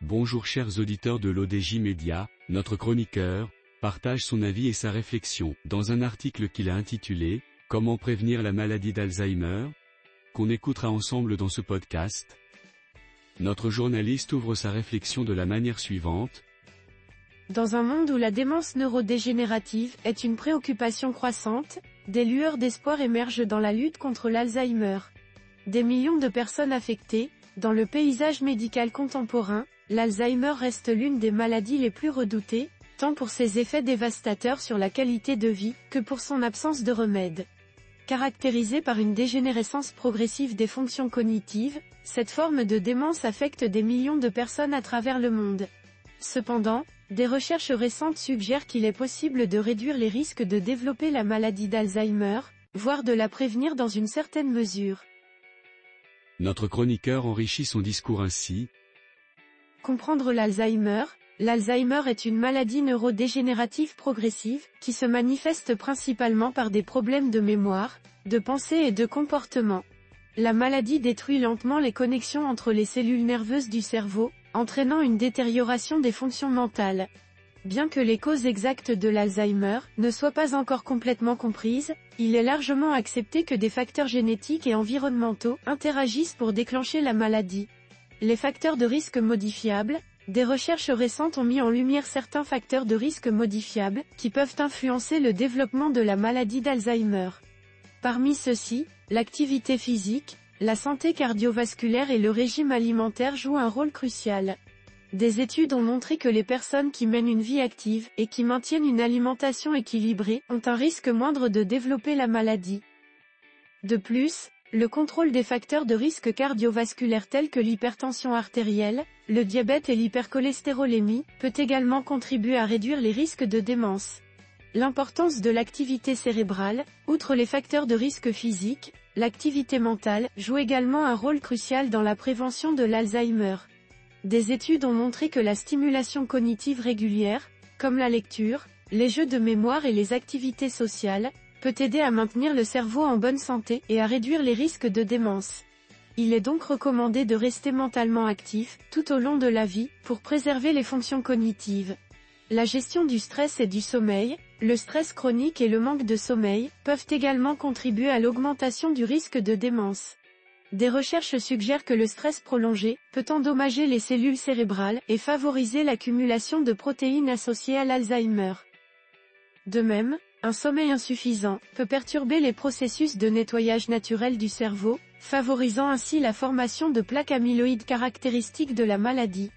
Bonjour chers auditeurs de l'ODJ Média, notre chroniqueur partage son avis et sa réflexion dans un article qu'il a intitulé « Comment prévenir la maladie d'Alzheimer ?», qu'on écoutera ensemble dans ce podcast. Notre journaliste ouvre sa réflexion de la manière suivante. Dans un monde où la démence neurodégénérative est une préoccupation croissante, des lueurs d'espoir émergent dans la lutte contre l'Alzheimer. Des millions de personnes affectées, dans le paysage médical contemporain, l'Alzheimer reste l'une des maladies les plus redoutées, tant pour ses effets dévastateurs sur la qualité de vie, que pour son absence de remède. Caractérisée par une dégénérescence progressive des fonctions cognitives, cette forme de démence affecte des millions de personnes à travers le monde. Cependant, des recherches récentes suggèrent qu'il est possible de réduire les risques de développer la maladie d'Alzheimer, voire de la prévenir dans une certaine mesure. Notre chroniqueur enrichit son discours ainsi. Comprendre l'Alzheimer. L'Alzheimer est une maladie neurodégénérative progressive, qui se manifeste principalement par des problèmes de mémoire, de pensée et de comportement. La maladie détruit lentement les connexions entre les cellules nerveuses du cerveau, entraînant une détérioration des fonctions mentales. Bien que les causes exactes de l'Alzheimer ne soient pas encore complètement comprises, il est largement accepté que des facteurs génétiques et environnementaux interagissent pour déclencher la maladie. Les facteurs de risque modifiables. Des recherches récentes ont mis en lumière certains facteurs de risque modifiables, qui peuvent influencer le développement de la maladie d'Alzheimer. Parmi ceux-ci, l'activité physique, la santé cardiovasculaire et le régime alimentaire jouent un rôle crucial. Des études ont montré que les personnes qui mènent une vie active, et qui maintiennent une alimentation équilibrée, ont un risque moindre de développer la maladie. De plus, le contrôle des facteurs de risque cardiovasculaires tels que l'hypertension artérielle, le diabète et l'hypercholestérolémie, peut également contribuer à réduire les risques de démence. L'importance de l'activité cérébrale, outre les facteurs de risque physique, l'activité mentale, joue également un rôle crucial dans la prévention de l'Alzheimer. Des études ont montré que la stimulation cognitive régulière, comme la lecture, les jeux de mémoire et les activités sociales, peut aider à maintenir le cerveau en bonne santé et à réduire les risques de démence. Il est donc recommandé de rester mentalement actif, tout au long de la vie, pour préserver les fonctions cognitives. La gestion du stress et du sommeil, le stress chronique et le manque de sommeil, peuvent également contribuer à l'augmentation du risque de démence. Des recherches suggèrent que le stress prolongé peut endommager les cellules cérébrales et favoriser l'accumulation de protéines associées à l'Alzheimer. De même, un sommeil insuffisant peut perturber les processus de nettoyage naturel du cerveau, favorisant ainsi la formation de plaques amyloïdes caractéristiques de la maladie.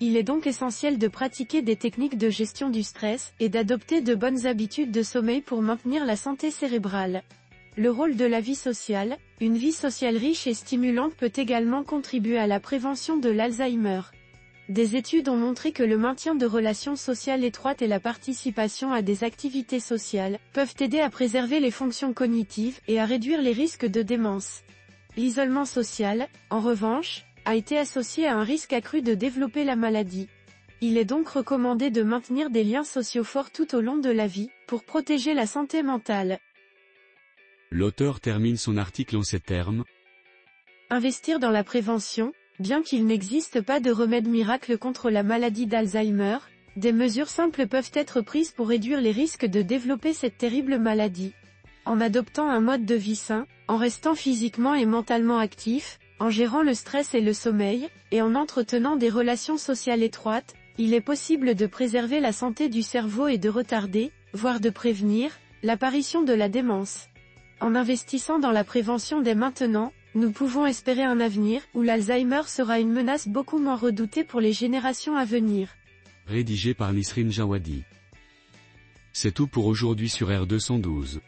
Il est donc essentiel de pratiquer des techniques de gestion du stress et d'adopter de bonnes habitudes de sommeil pour maintenir la santé cérébrale. Le rôle de la vie sociale. Une vie sociale riche et stimulante peut également contribuer à la prévention de l'Alzheimer. Des études ont montré que le maintien de relations sociales étroites et la participation à des activités sociales peuvent aider à préserver les fonctions cognitives et à réduire les risques de démence. L'isolement social, en revanche, a été associé à un risque accru de développer la maladie. Il est donc recommandé de maintenir des liens sociaux forts tout au long de la vie, pour protéger la santé mentale. L'auteur termine son article en ces termes. Investir dans la prévention. Bien qu'il n'existe pas de remède miracle contre la maladie d'Alzheimer, des mesures simples peuvent être prises pour réduire les risques de développer cette terrible maladie. En adoptant un mode de vie sain, en restant physiquement et mentalement actif, en gérant le stress et le sommeil, et en entretenant des relations sociales étroites, il est possible de préserver la santé du cerveau et de retarder, voire de prévenir, l'apparition de la démence. En investissant dans la prévention dès maintenant, nous pouvons espérer un avenir où l'Alzheimer sera une menace beaucoup moins redoutée pour les générations à venir. Rédigé par Nisrine Jawadi. C'est tout pour aujourd'hui sur R212.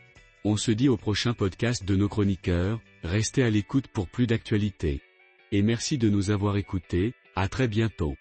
On se dit au prochain podcast de nos chroniqueurs, restez à l'écoute pour plus d'actualités. Et merci de nous avoir écoutés, à très bientôt.